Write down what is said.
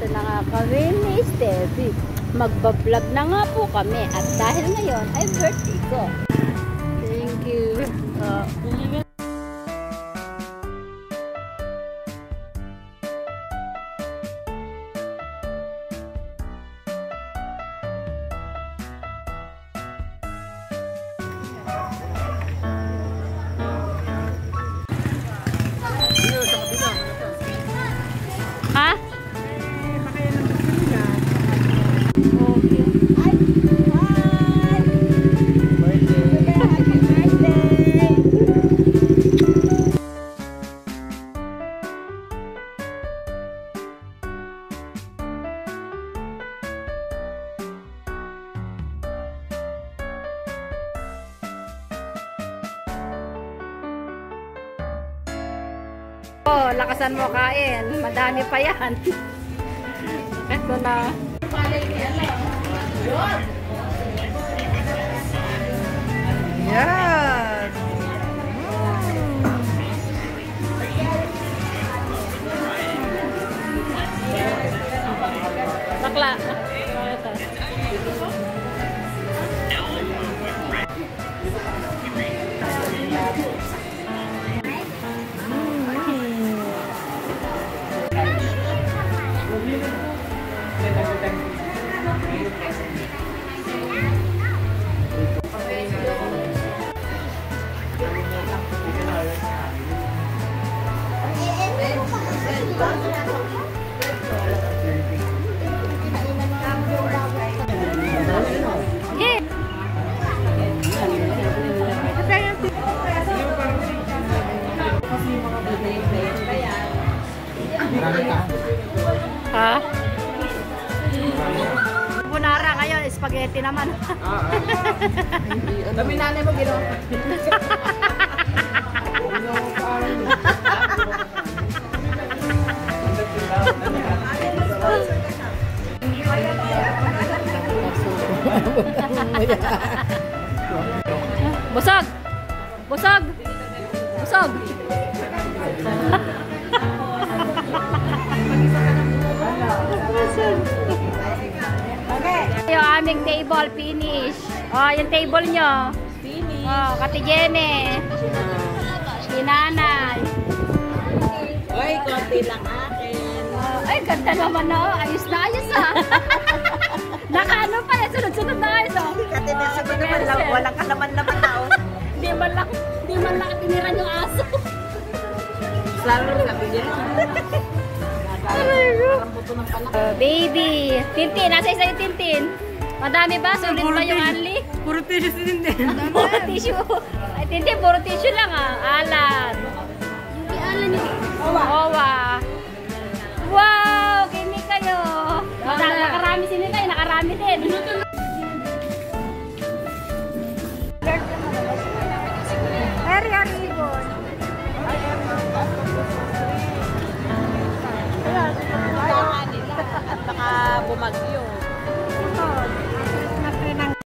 Nandito na nga kami ni Steffi. Magbablog na nga po kami. At dahil ngayon ay birthday ko. Thank you. Ha? Oh, lakasan mo kain. Madami pa yan. Ito na. Yan. Bakla. Ha? Bunara ngayon, spaghetti naman. Dami nanay mo ginawa. Busog! Busog! Busog! Yung aming table finish. Oh, yung table nyo. Finish. Oh, Kati Jenny. Si Nanay. Ay, konti lang akin. Ay, ganda naman na. Ayos na ayos ah. Nakaano pa yan. Sunod-sunod na ayos oh. Katinesa ko naman lang. Walang kalaman-laman na. Di man lang tiniran yung aso. Lalo rin sabi niya. Baby. Tintin. Nasa isa yung Tintin. Madami ba? Sulit ba yung Anli? Puro tissue si Tintin. Puro tissue. Ay, Tintin, puro tissue lang ah. Alan. Yung Alan yung Owa.